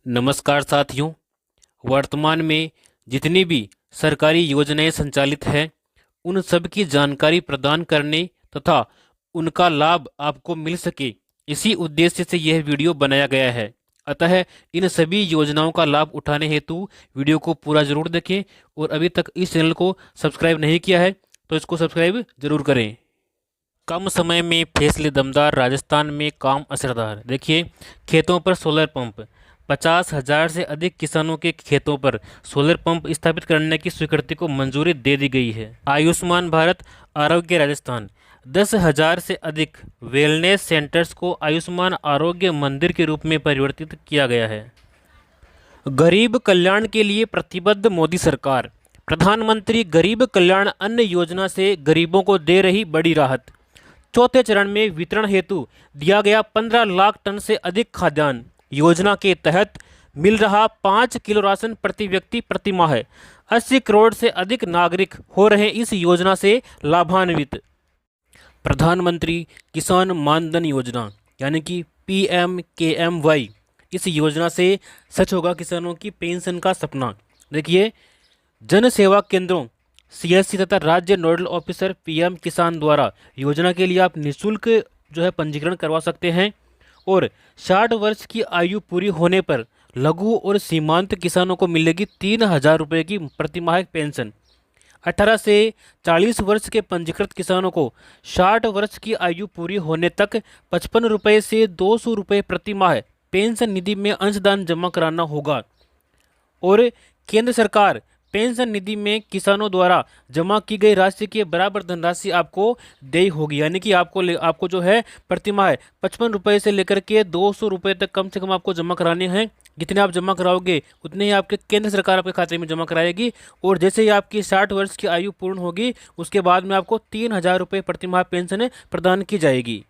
नमस्कार साथियों। वर्तमान में जितनी भी सरकारी योजनाएं संचालित हैं उन सब की जानकारी प्रदान करने तथा उनका लाभ आपको मिल सके, इसी उद्देश्य से यह वीडियो बनाया गया है। अतः इन सभी योजनाओं का लाभ उठाने हेतु वीडियो को पूरा जरूर देखें और अभी तक इस चैनल को सब्सक्राइब नहीं किया है तो इसको सब्सक्राइब जरूर करें। कम समय में फैसले दमदार, राजस्थान में काम असरदार। देखिए, खेतों पर सोलर पंप, 50,000 से अधिक किसानों के खेतों पर सोलर पंप स्थापित करने की स्वीकृति को मंजूरी दे दी गई है। आयुष्मान भारत आरोग्य राजस्थान, 10,000 से अधिक वेलनेस सेंटर्स को आयुष्मान आरोग्य मंदिर के रूप में परिवर्तित किया गया है। गरीब कल्याण के लिए प्रतिबद्ध मोदी सरकार, प्रधानमंत्री गरीब कल्याण अन्न योजना से गरीबों को दे रही बड़ी राहत। चौथे चरण में वितरण हेतु दिया गया 15 लाख टन से अधिक खाद्यान्न। योजना के तहत मिल रहा 5 किलो राशन प्रति व्यक्ति प्रति माह। 80 करोड़ से अधिक नागरिक हो रहे इस योजना से लाभान्वित। प्रधानमंत्री किसान मानधन योजना यानी कि PMKMY, इस योजना से सच होगा किसानों की पेंशन का सपना। देखिए, जन सेवा केंद्रों, CSC तथा राज्य नोडल ऑफिसर PM किसान द्वारा योजना के लिए आप निःशुल्क पंजीकरण करवा सकते हैं और 60 वर्ष की आयु पूरी होने पर लघु और सीमांत किसानों को मिलेगी 3,000 रुपये की प्रतिमाह पेंशन। 18 से 40 वर्ष के पंजीकृत किसानों को 60 वर्ष की आयु पूरी होने तक 55 रुपये से 200 रुपये प्रतिमाह पेंशन निधि में अंशदान जमा कराना होगा और केंद्र सरकार पेंशन निधि में किसानों द्वारा जमा की गई राशि के बराबर धनराशि आपको देय होगी। यानी कि आपको प्रति माह 55 रुपये से लेकर के 200 रुपये तक कम से कम आपको जमा कराने हैं। जितने आप जमा कराओगे उतने ही आपके केंद्र सरकार आपके खाते में जमा कराएगी और जैसे ही आपकी 60 वर्ष की आयु पूर्ण होगी उसके बाद में आपको 3,000 रुपये प्रति माह पेंशन प्रदान की जाएगी।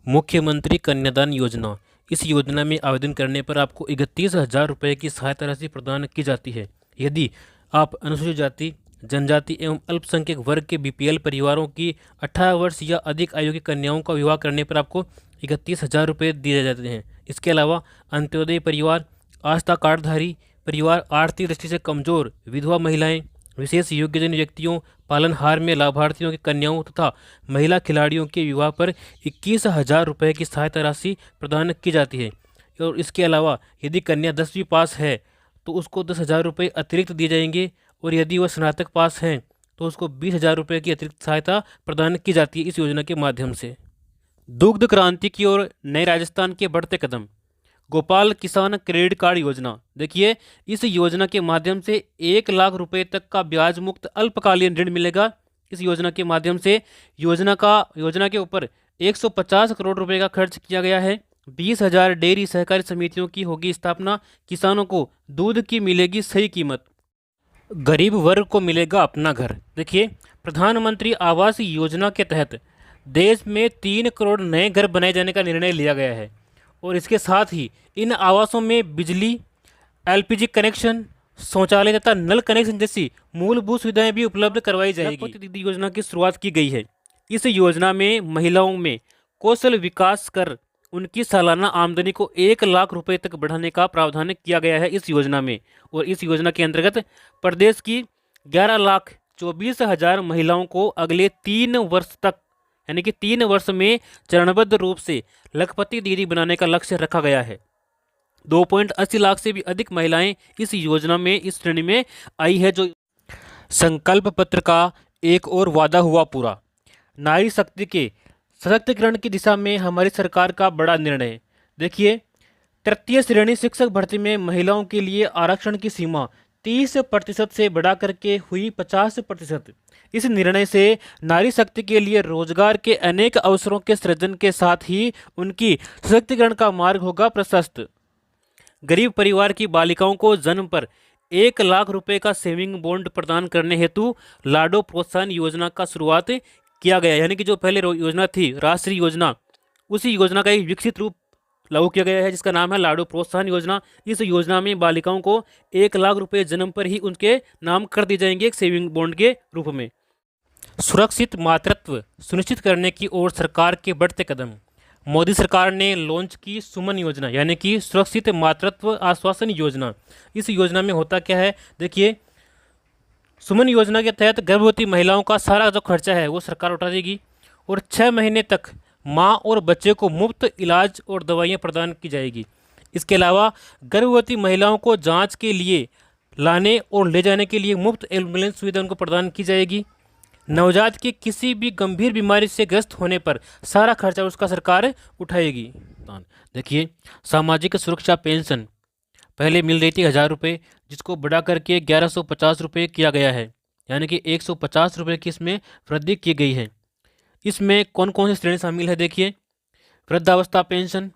मुख्यमंत्री कन्यादान योजना, इस योजना में आवेदन करने पर आपको 31,000 रुपये की सहायता राशि प्रदान की जाती है। यदि आप अनुसूचित जाति, जनजाति एवं अल्पसंख्यक वर्ग के BPL परिवारों की 18 वर्ष या अधिक आयु की कन्याओं का विवाह करने पर आपको 31,000 रुपये दिए जाते हैं। इसके अलावा अंत्योदय परिवार, आस्था कार्डधारी परिवार, आर्थिक दृष्टि से कमजोर विधवा महिलाएं, विशेष योग्यजन व्यक्तियों, पालनहार में लाभार्थियों की कन्याओं तथा महिला खिलाड़ियों के विवाह पर 21,000 रुपये की सहायता राशि प्रदान की जाती है। और इसके अलावा यदि कन्या 10वीं पास है तो उसको 10,000 रुपये अतिरिक्त दिए जाएंगे और यदि वह स्नातक पास हैं तो उसको 20,000 रुपये की अतिरिक्त सहायता प्रदान की जाती है इस योजना के माध्यम से। दुग्ध क्रांति की ओर नए राजस्थान के बढ़ते कदम। गोपाल किसान क्रेडिट कार्ड योजना, देखिए, इस योजना के माध्यम से 1 लाख रुपए तक का ब्याज मुक्त अल्पकालीन ऋण मिलेगा। इस योजना के माध्यम से योजना के ऊपर 150 करोड़ रुपए का खर्च किया गया है। 20,000 डेयरी सहकारी समितियों की होगी स्थापना। किसानों को दूध की मिलेगी सही कीमत। गरीब वर्ग को मिलेगा अपना घर। देखिए, प्रधानमंत्री आवास योजना के तहत देश में 3 करोड़ नए घर बनाए जाने का निर्णय लिया गया है और इसके साथ ही इन आवासों में बिजली, LPG कनेक्शन, शौचालय तथा नल कनेक्शन जैसी मूलभूत सुविधाएं भी उपलब्ध करवाई जाएगी। लखपति दीदी योजना की शुरुआत की गई है। इस योजना में महिलाओं में कौशल विकास कर उनकी सालाना आमदनी को 1 लाख रुपए तक बढ़ाने का प्रावधान किया गया है इस योजना में। और इस योजना के अंतर्गत प्रदेश की 11,24,000 महिलाओं को अगले 3 वर्ष तक यानी कि 3 वर्ष में चरणबद्ध रूप से लखपति दीदी बनाने का लक्ष्य रखा गया है। 2.80 लाख से भी अधिक महिलाएं इस योजना में इस श्रेणी में आई है। जो संकल्प पत्र का एक और वादा हुआ पूरा। नारी शक्ति के सशक्तिकरण की दिशा में हमारी सरकार का बड़ा निर्णय। देखिए, तृतीय श्रेणी शिक्षक भर्ती में महिलाओं के लिए आरक्षण की सीमा 30% से बढ़ा करके हुई 50%। इस निर्णय से नारी शक्ति के लिए रोजगार के अनेक अवसरों के सृजन के साथ ही उनकी सशक्तिकरण का मार्ग होगा प्रशस्त। गरीब परिवार की बालिकाओं को जन्म पर 1 लाख रुपए का सेविंग बॉन्ड प्रदान करने हेतु लाडो प्रोत्साहन योजना का शुरुआत किया गया। यानी कि जो पहले योजना थी राष्ट्रीय योजना, उसी योजना का एक विकसित रूप लागू किया गया है जिसका नाम है लाडो प्रोत्साहन योजना। इस योजना में बालिकाओं को 1 लाख रुपए जन्म पर ही उनके नाम कर दिए जाएंगे एक सेविंग बॉन्ड के रूप में। सुरक्षित मातृत्व सुनिश्चित करने की ओर सरकार के बढ़ते कदम। मोदी सरकार ने लॉन्च की सुमन योजना, यानी कि सुरक्षित मातृत्व आश्वासन योजना। इस योजना में होता क्या है, देखिए, सुमन योजना के तहत गर्भवती महिलाओं का सारा जो खर्चा है वो सरकार उठा देगी और 6 महीने तक माँ और बच्चे को मुफ्त इलाज और दवाइयाँ प्रदान की जाएगी। इसके अलावा गर्भवती महिलाओं को जांच के लिए लाने और ले जाने के लिए मुफ्त एम्बुलेंस सुविधा उनको प्रदान की जाएगी। नवजात के किसी भी गंभीर बीमारी से ग्रस्त होने पर सारा खर्चा उसका सरकार उठाएगी। देखिए, सामाजिक सुरक्षा पेंशन पहले मिल रही थी 1,000 रुपये, जिसको बढ़ा करके 1,150 रुपये किया गया है, यानी कि 150 रुपये की इसमें वृद्धि की गई है। इसमें कौन कौन सी श्रेणी शामिल है, देखिए, वृद्धावस्था पेंशन,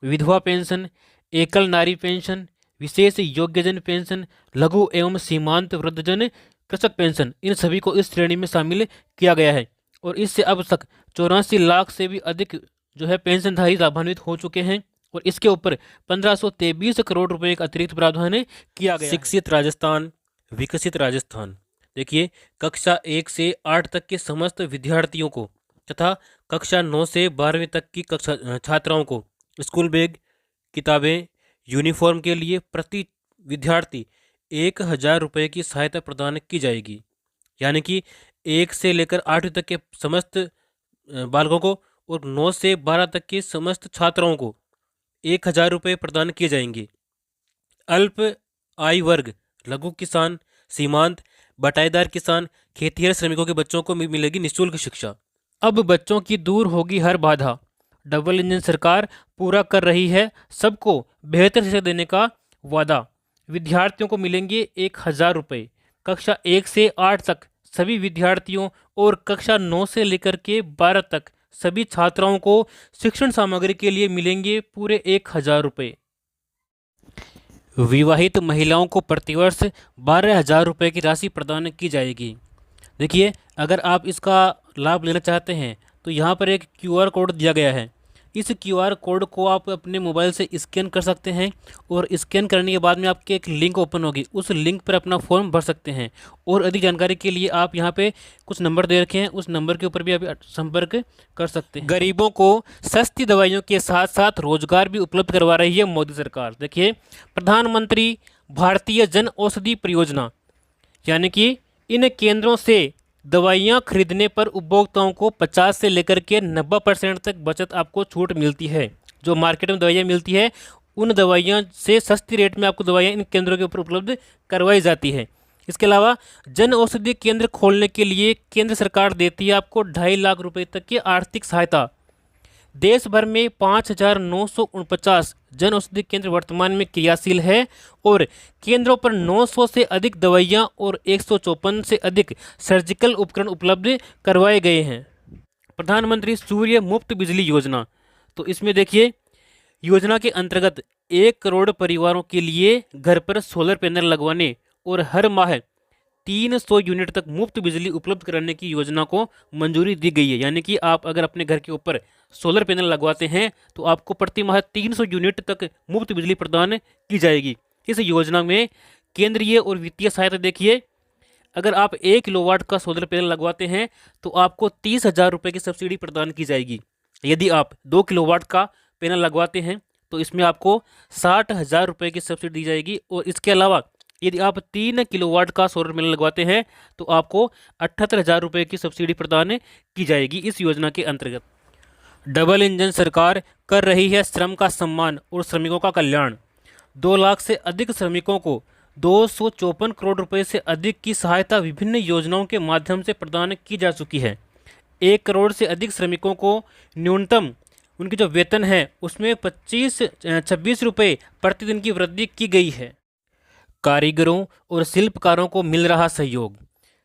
विधवा पेंशन, एकल नारी पेंशन, विशेष योग्यजन पेंशन, लघु एवं सीमांत वृद्धजन कृषक पेंशन, इन सभी को इस श्रेणी में शामिल किया गया है। और इससे अब तक 84 लाख से भी अधिक जो है पेंशनधारी लाभान्वित हो चुके हैं और इसके ऊपर 1523 करोड़ रुपए का अतिरिक्त प्रावधान किया गया। शिक्षित राजस्थान, विकसित राजस्थान। देखिए, कक्षा 1 से 8 तक के समस्त विद्यार्थियों को तथा कक्षा 9 से 12वीं तक की कक्षा छात्राओं को स्कूल बैग, किताबें, यूनिफॉर्म के लिए प्रति विद्यार्थी 1,000 रुपये की सहायता प्रदान की जाएगी। यानी कि 1 से लेकर 8वीं तक के समस्त बालकों को और 9 से 12 तक के समस्त छात्राओं को 1,000 रुपये प्रदान किए जाएंगे। अल्प आय वर्ग, लघु किसान, सीमांत, बटाईदार किसान, खेतिहर श्रमिकों के बच्चों को मिलेगी निःशुल्क शिक्षा। अब बच्चों की दूर होगी हर बाधा। डबल इंजन सरकार पूरा कर रही है सबको बेहतर शिक्षा देने का वादा। विद्यार्थियों को मिलेंगे 1,000 रुपये। कक्षा 1 से 8 तक सभी विद्यार्थियों और कक्षा 9 से लेकर के 12 तक सभी छात्राओं को शिक्षण सामग्री के लिए मिलेंगे पूरे 1,000 रुपये। विवाहित महिलाओं को प्रतिवर्ष 12,000 रुपये की राशि प्रदान की जाएगी। देखिए, अगर आप इसका लाभ लेना चाहते हैं तो यहाँ पर एक QR कोड दिया गया है। इस QR कोड को आप अपने मोबाइल से स्कैन कर सकते हैं और स्कैन करने के बाद में आपके एक लिंक ओपन होगी, उस लिंक पर अपना फॉर्म भर सकते हैं। और अधिक जानकारी के लिए आप यहाँ पे कुछ नंबर दे रखे हैं, उस नंबर के ऊपर भी आप संपर्क कर सकते हैं। गरीबों को सस्ती दवाइयों के साथ साथ रोजगार भी उपलब्ध करवा रही है मोदी सरकार। देखिए, प्रधानमंत्री भारतीय जन औषधि परियोजना, यानी कि इन केंद्रों से दवाइयाँ खरीदने पर उपभोक्ताओं को 50 से लेकर के 90% तक बचत आपको छूट मिलती है। जो मार्केट में दवाइयाँ मिलती है उन दवाइयाँ से सस्ती रेट में आपको दवाइयाँ इन केंद्रों के ऊपर उपलब्ध करवाई जाती है। इसके अलावा जन औषधि केंद्र खोलने के लिए केंद्र सरकार देती है आपको 2.5 लाख रुपए तक की आर्थिक सहायता। देश भर में 5,949 जन औषधि केंद्र वर्तमान में क्रियाशील है और केंद्रों पर 900 से अधिक दवाइयां और 154 से अधिक सर्जिकल उपकरण उपलब्ध करवाए गए हैं। प्रधानमंत्री सूर्य मुफ्त बिजली योजना, तो इसमें देखिए, योजना के अंतर्गत 1 करोड़ परिवारों के लिए घर पर सोलर पैनल लगवाने और हर माह 300 यूनिट तक मुफ्त बिजली उपलब्ध कराने की योजना को मंजूरी दी गई है। यानी कि आप अगर अपने घर के ऊपर सोलर पैनल लगवाते हैं तो आपको प्रति माह 300 यूनिट तक मुफ्त बिजली प्रदान की जाएगी। इस योजना में केंद्रीय और वित्तीय सहायता देखिए, अगर आप 1 किलोवाट का सोलर पैनल लगवाते हैं तो आपको 30,000 रुपये की सब्सिडी प्रदान की जाएगी। यदि आप 2 किलोवाट का पैनल लगवाते हैं तो इसमें आपको 60,000 रुपये की सब्सिडी दी जाएगी। और इसके अलावा यदि आप 3 किलोवाट का सोलर पैनल लगवाते हैं तो आपको 78,000 रुपये की सब्सिडी प्रदान की जाएगी इस योजना के अंतर्गत। डबल इंजन सरकार कर रही है श्रम का सम्मान और श्रमिकों का कल्याण। 2 लाख से अधिक श्रमिकों को 254 करोड़ रुपए से अधिक की सहायता विभिन्न योजनाओं के माध्यम से प्रदान की जा चुकी है। 1 करोड़ से अधिक श्रमिकों को न्यूनतम उनकी जो वेतन है उसमें 26 रुपये प्रतिदिन की वृद्धि की गई है। कारीगरों और शिल्पकारों को मिल रहा सहयोग।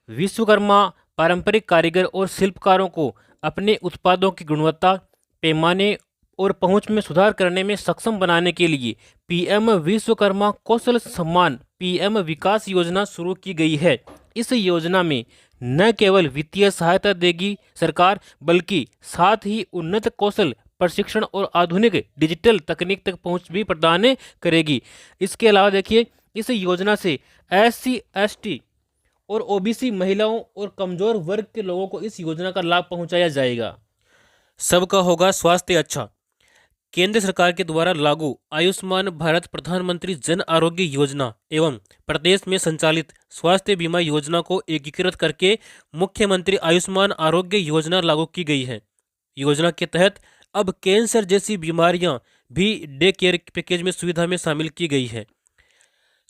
विश्वकर्मा पारंपरिक कारीगर और शिल्पकारों को अपने उत्पादों की गुणवत्ता, पैमाने और पहुंच में सुधार करने में सक्षम बनाने के लिए PM विश्वकर्मा कौशल सम्मान PM विकास योजना शुरू की गई है। इस योजना में न केवल वित्तीय सहायता देगी सरकार, बल्कि साथ ही उन्नत कौशल प्रशिक्षण और आधुनिक डिजिटल तकनीक तक पहुंच भी प्रदान करेगी। इसके अलावा देखिए, इस योजना से SC ST और OBC महिलाओं और कमजोर वर्ग के लोगों को इस योजना का लाभ पहुंचाया जाएगा। सबका होगा स्वास्थ्य अच्छा। केंद्र सरकार के द्वारा लागू आयुष्मान भारत प्रधानमंत्री जन आरोग्य योजना एवं प्रदेश में संचालित स्वास्थ्य बीमा योजना को एकीकृत करके मुख्यमंत्री आयुष्मान आरोग्य योजना लागू की गई है। योजना के तहत अब कैंसर जैसी बीमारियां भी डे केयर पैकेज में सुविधा में शामिल की गई है।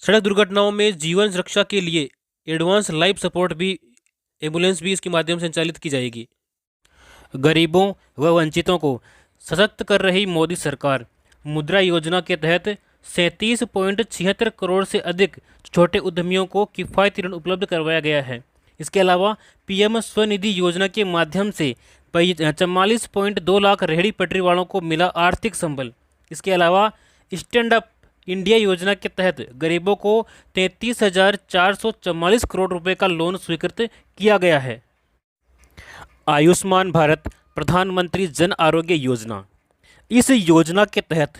सड़क दुर्घटनाओं में जीवन रक्षा के लिए एडवांस लाइफ सपोर्ट भी एम्बुलेंस भी इसके माध्यम से संचालित की जाएगी। गरीबों व वंचितों को सशक्त कर रही मोदी सरकार। मुद्रा योजना के तहत 37.76 करोड़ से अधिक छोटे उद्यमियों को किफ़ायती ऋण उपलब्ध करवाया गया है। इसके अलावा पीएम स्वनिधि योजना के माध्यम से 44.2 लाख रेहड़ी पटरी वालों को मिला आर्थिक संबल। इसके अलावा स्टैंड अप इंडिया योजना के तहत गरीबों को 33,444 करोड़ रुपए का लोन स्वीकृत किया गया है। आयुष्मान भारत प्रधानमंत्री जन आरोग्य योजना। इस योजना के तहत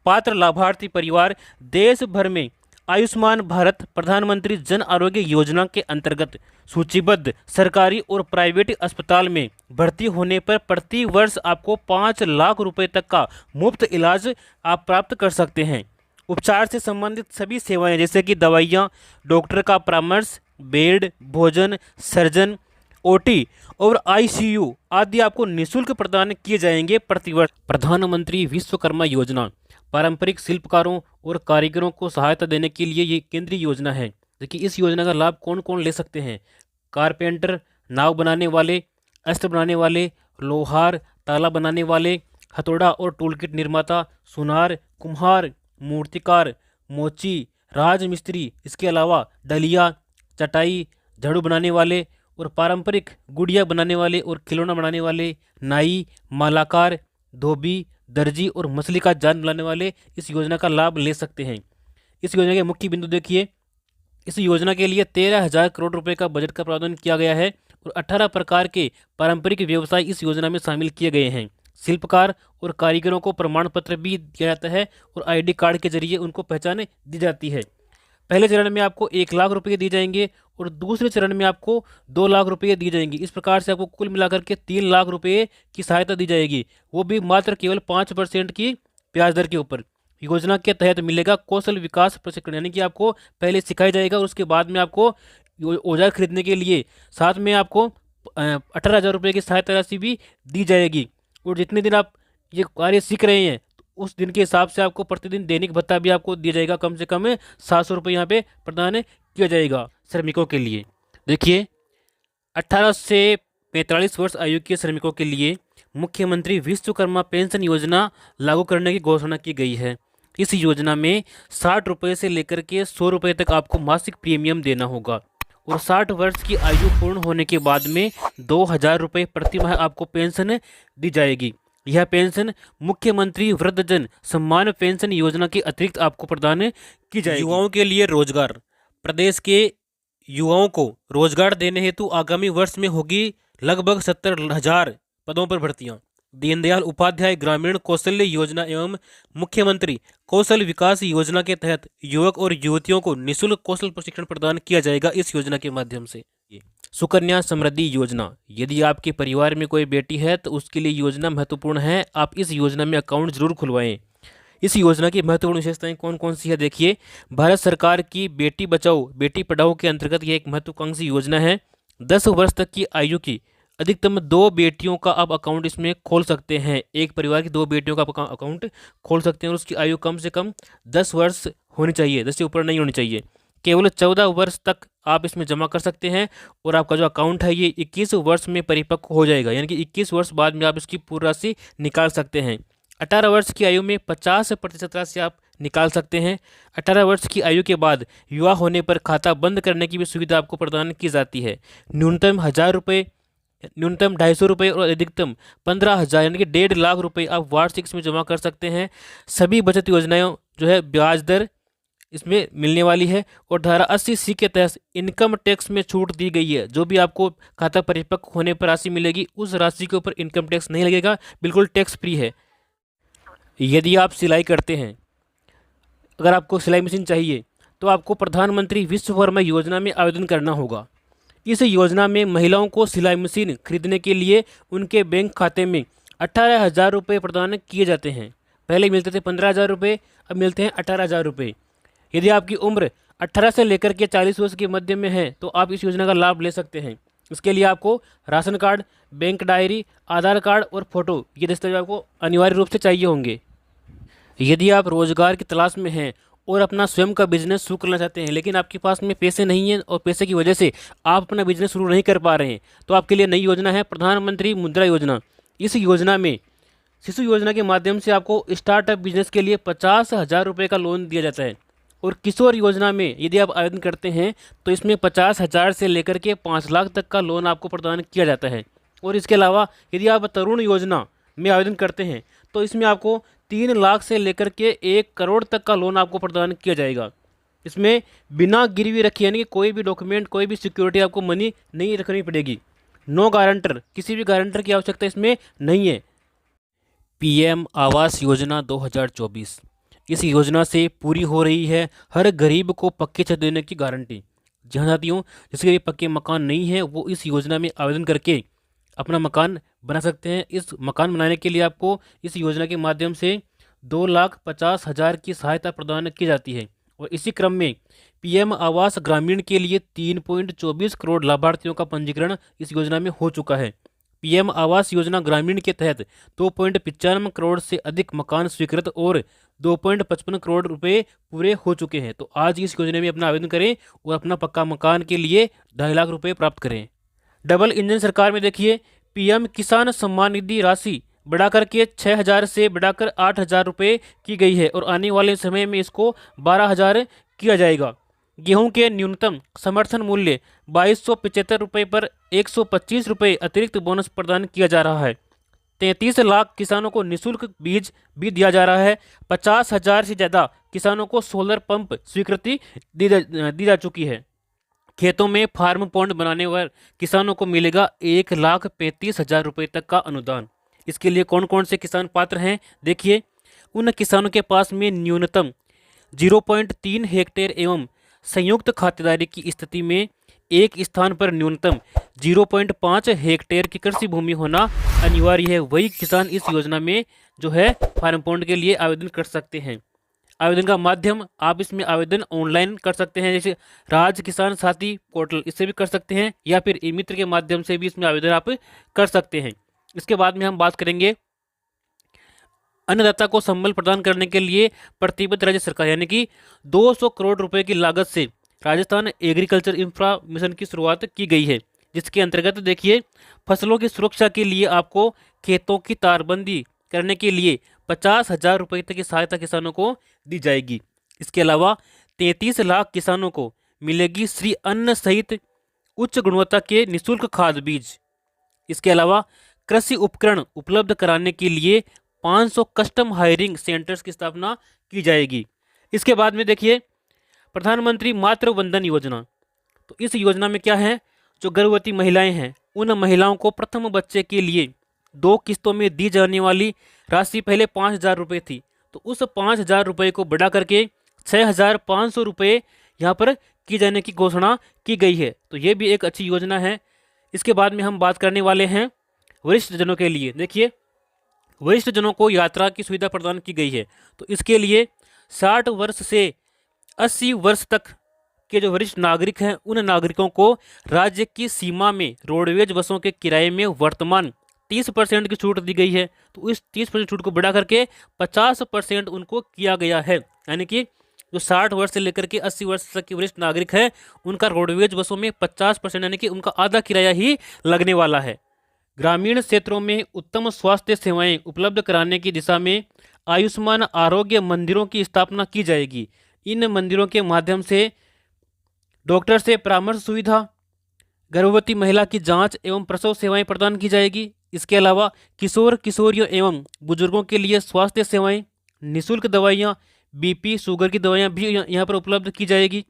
पात्र लाभार्थी परिवार देश भर में आयुष्मान भारत प्रधानमंत्री जन आरोग्य योजना के अंतर्गत सूचीबद्ध सरकारी और प्राइवेट अस्पताल में भर्ती होने पर प्रति वर्ष आपको 5 लाख रुपए तक का मुफ्त इलाज आप प्राप्त कर सकते हैं। उपचार से संबंधित सभी सेवाएं जैसे कि दवाइयाँ, डॉक्टर का परामर्श, बेड, भोजन, सर्जन, ओटी और आईसीयू आदि आपको निःशुल्क प्रदान किए जाएंगे प्रतिवर्ष। प्रधानमंत्री विश्वकर्मा योजना पारंपरिक शिल्पकारों और कारीगरों को सहायता देने के लिए ये केंद्रीय योजना है। देखिए इस योजना का लाभ कौन कौन ले सकते हैं। कारपेंटर, नाव बनाने वाले, अस्त्र बनाने वाले, लोहार, ताला बनाने वाले, हथौड़ा और टूलकिट निर्माता, सुनार, कुम्हार, मूर्तिकार, मोची, राजमिस्त्री, इसके अलावा डलिया, चटाई, झाड़ू बनाने वाले और पारंपरिक गुड़िया बनाने वाले और खिलौना बनाने वाले, नाई, मालाकार, धोबी, दर्जी और मछली का जाल बनाने वाले इस योजना का लाभ ले सकते हैं। इस योजना के मुख्य बिंदु देखिए, इस योजना के लिए 13,000 करोड़ रुपए का बजट का प्रावधान किया गया है और 18 प्रकार के पारंपरिक व्यवसाय इस योजना में शामिल किए गए हैं। शिल्पकार और कारीगरों को प्रमाण पत्र भी दिया जाता है और आईडी कार्ड के जरिए उनको पहचान दी जाती है। पहले चरण में आपको 1 लाख रुपये दिए जाएंगे और दूसरे चरण में आपको 2 लाख रुपये दिए जाएंगे। इस प्रकार से आपको कुल मिलाकर के 3 लाख रुपये की सहायता दी जाएगी, वो भी मात्र केवल 5% की ब्याज दर के ऊपर। योजना के तहत मिलेगा कौशल विकास प्रशिक्षण, यानी कि आपको पहले सिखाया जाएगा और उसके बाद में आपको औजार खरीदने के लिए साथ में आपको 18,000 रुपये की सहायता राशि भी दी जाएगी। और जितने दिन आप ये कार्य सीख रहे हैं उस दिन के हिसाब से आपको प्रतिदिन दैनिक भत्ता भी आपको दिया जाएगा। कम से कम 700 रुपये यहाँ पे प्रदान किया जाएगा श्रमिकों के लिए। देखिए 18 से 45 वर्ष आयु के श्रमिकों के लिए मुख्यमंत्री विश्वकर्मा पेंशन योजना लागू करने की घोषणा की गई है। इस योजना में 60 रुपये से लेकर के 100 रुपये तक आपको मासिक प्रीमियम देना होगा और 60 वर्ष की आयु पूर्ण होने के बाद में 2,000 रुपये प्रति माह आपको पेंशन दी जाएगी। यह पेंशन मुख्यमंत्री वृद्धजन सम्मान पेंशन योजना के अतिरिक्त आपको प्रदान की जाएगी। युवाओं के लिए रोजगार। प्रदेश के युवाओं को रोजगार देने हेतु आगामी वर्ष में होगी लगभग 70,000 पदों पर भर्तियां। दीनदयाल उपाध्याय ग्रामीण कौशल्य योजना एवं मुख्यमंत्री कौशल विकास योजना के तहत युवक और युवतियों को निःशुल्क कौशल प्रशिक्षण प्रदान किया जाएगा इस योजना के माध्यम से। सुकन्या समृद्धि योजना। यदि आपके परिवार में कोई बेटी है तो उसके लिए योजना महत्वपूर्ण है। आप इस योजना में अकाउंट जरूर खुलवाएं। इस योजना की महत्वपूर्ण विशेषताएं कौन कौन सी है देखिए। भारत सरकार की बेटी बचाओ बेटी पढ़ाओ के अंतर्गत यह एक महत्वाकांक्षी योजना है। 10 वर्ष तक की आयु की अधिकतम 2 बेटियों का आप अकाउंट इसमें खोल सकते हैं। एक परिवार की 2 बेटियों का आप अकाउंट खोल सकते हैं और उसकी आयु कम से कम 10 वर्ष होनी चाहिए, 10 से ऊपर नहीं होनी चाहिए। केवल 14 वर्ष तक आप इसमें जमा कर सकते हैं और आपका जो अकाउंट है ये 21 वर्ष में परिपक्व हो जाएगा, यानी कि 21 वर्ष बाद में आप इसकी पूरी राशि निकाल सकते हैं। 18 वर्ष की आयु में 50% राशि आप निकाल सकते हैं। 18 वर्ष की आयु के बाद युवा होने पर खाता बंद करने की भी सुविधा आपको प्रदान की जाती है। न्यूनतम 1,000 रुपये, न्यूनतम 250 रुपये और अधिकतम 15,000 यानी कि 1.5 लाख रुपये आप वार्षिक इसमें जमा कर सकते हैं। सभी बचत योजनाएं जो है ब्याज दर इसमें मिलने वाली है और धारा 80C के तहत इनकम टैक्स में छूट दी गई है। जो भी आपको खाता परिपक्व होने पर राशि मिलेगी उस राशि के ऊपर इनकम टैक्स नहीं लगेगा, बिल्कुल टैक्स फ्री है। यदि आप सिलाई करते हैं, अगर आपको सिलाई मशीन चाहिए तो आपको प्रधानमंत्री विश्वकर्मा योजना में आवेदन करना होगा। इस योजना में महिलाओं को सिलाई मशीन खरीदने के लिए उनके बैंक खाते में 18,000 रुपये प्रदान किए जाते हैं। पहले मिलते थे 15,000 रुपये, अब मिलते हैं 18,000 रुपये। यदि आपकी उम्र 18 से लेकर के 40 वर्ष के मध्य में है तो आप इस योजना का लाभ ले सकते हैं। इसके लिए आपको राशन कार्ड, बैंक डायरी, आधार कार्ड और फोटो, ये दस्तावेज आपको अनिवार्य रूप से चाहिए होंगे। यदि आप रोजगार की तलाश में हैं और अपना स्वयं का बिजनेस शुरू करना चाहते हैं, लेकिन आपके पास में पैसे नहीं हैं और पैसे की वजह से आप अपना बिजनेस शुरू नहीं कर पा रहे हैं, तो आपके लिए नई योजना है प्रधानमंत्री मुद्रा योजना। इस योजना में शिशु योजना के माध्यम से आपको स्टार्टअप बिजनेस के लिए 50,000 रुपये का लोन दिया जाता है। और किशोर योजना में यदि आप आवेदन करते हैं तो इसमें 50,000 से लेकर के 5 लाख तक का लोन आपको प्रदान किया जाता है। और इसके अलावा यदि आप तरुण योजना में आवेदन करते हैं तो इसमें आपको 3 लाख से लेकर के 1 करोड़ तक का लोन आपको प्रदान किया जाएगा। इसमें बिना गिरवी रखे, यानी कि कोई भी डॉक्यूमेंट, कोई भी सिक्योरिटी आपको मनी नहीं रखनी पड़ेगी। नो गारंटर, किसी भी गारंटर की आवश्यकता इसमें नहीं है। पीएम आवास योजना 2024, इस योजना से पूरी हो रही है हर गरीब को पक्की छत देने की गारंटी। जहाँ साथियों जिसके लिए पक्के मकान नहीं है वो इस योजना में आवेदन करके अपना मकान बना सकते हैं। इस मकान बनाने के लिए आपको इस योजना के माध्यम से 2,50,000 की सहायता प्रदान की जाती है। और इसी क्रम में पीएम आवास ग्रामीण के लिए 3.24 करोड़ लाभार्थियों का पंजीकरण इस योजना में हो चुका है। पीएम आवास योजना ग्रामीण के तहत 2.95 करोड़ से अधिक मकान स्वीकृत और 2.55 करोड़ रुपए पूरे हो चुके हैं। तो आज इस योजना में अपना आवेदन करें और अपना पक्का मकान के लिए 2.5 लाख रुपए प्राप्त करें। डबल इंजन सरकार में देखिए, पीएम किसान सम्मान निधि राशि बढ़ाकर के 6,000 से बढ़ाकर 8,000 रुपये की गई है और आने वाले समय में इसको 12,000 किया जाएगा। गेहूं के न्यूनतम समर्थन मूल्य 2,275 रुपये पर 125 रुपये अतिरिक्त बोनस प्रदान किया जा रहा है। 33 लाख किसानों को निःशुल्क बीज भी दिया जा रहा है। 50,000 से ज़्यादा किसानों को सोलर पंप स्वीकृति दी जा चुकी है। खेतों में फार्म पॉन्ड बनाने वाले किसानों को मिलेगा 1,35,000 रुपये तक का अनुदान। इसके लिए कौन कौन से किसान पात्र हैं देखिए, उन किसानों के पास में न्यूनतम 0.3 हेक्टेयर एवं संयुक्त खातेदारी की स्थिति में एक स्थान पर न्यूनतम 0.5 हेक्टेयर की कृषि भूमि होना अनिवार्य है। वही किसान इस योजना में जो है फार्म पॉन्ड के लिए आवेदन कर सकते हैं। आवेदन का माध्यम आप इसमें आवेदन ऑनलाइन कर सकते हैं, जैसे राज किसान साथी पोर्टल, इससे भी कर सकते हैं, या फिर ई मित्र के माध्यम से भी इसमें आवेदन आप कर सकते हैं। इसके बाद में हम बात करेंगे अन्नदाता को संबल प्रदान करने के लिए प्रतिबद्ध राज्य सरकार, यानी कि 200 करोड़ रुपए की लागत से राजस्थान एग्रीकल्चर इंफ्रा मिशन की शुरुआत की गई है, जिसके अंतर्गत देखिए फसलों की सुरक्षा के लिए आपको खेतों की तारबंदी करने के लिए 50,000 रुपये तक की सहायता किसानों को दी जाएगी। इसके अलावा 33 लाख किसानों को मिलेगी श्री अन्न सहित उच्च गुणवत्ता के निःशुल्क खाद बीज। इसके अलावा कृषि उपकरण उपलब्ध कराने के लिए 500 कस्टम हायरिंग सेंटर्स की स्थापना की जाएगी। इसके बाद में देखिए प्रधानमंत्री मातृ वंदन योजना। तो इस योजना में क्या है, जो गर्भवती महिलाएं हैं उन महिलाओं को प्रथम बच्चे के लिए 2 किस्तों में दी जाने वाली राशि पहले 5,000 रुपये थी, तो उस 5,000 रुपये को बढ़ा करके 6,500 रुपये यहाँ पर की जाने की घोषणा की गई है। तो ये भी एक अच्छी योजना है। इसके बाद में हम बात करने वाले हैं वरिष्ठ जनों के लिए। देखिए वरिष्ठ जनों को यात्रा की सुविधा प्रदान की गई है, तो इसके लिए 60 वर्ष से 80 वर्ष तक के जो वरिष्ठ नागरिक हैं उन नागरिकों को राज्य की सीमा में रोडवेज बसों के किराए में वर्तमान 30% की छूट दी गई है। तो इस 30% छूट को बढ़ा करके 50% उनको किया गया है, यानी कि जो 60 वर्ष से लेकर के 80 वर्ष तक के वरिष्ठ नागरिक हैं उनका रोडवेज बसों में 50%, यानी कि उनका आधा किराया ही लगने वाला है। ग्रामीण क्षेत्रों में उत्तम स्वास्थ्य सेवाएं उपलब्ध कराने की दिशा में आयुष्मान आरोग्य मंदिरों की स्थापना की जाएगी। इन मंदिरों के माध्यम से डॉक्टर से परामर्श सुविधा, गर्भवती महिला की जांच एवं प्रसव सेवाएं प्रदान की जाएगी। इसके अलावा किशोर किशोरियों एवं बुजुर्गों के लिए स्वास्थ्य सेवाएं, निःशुल्क दवाइयाँ, बीपी शुगर की दवाइयाँ भी यहाँ पर उपलब्ध की जाएगी।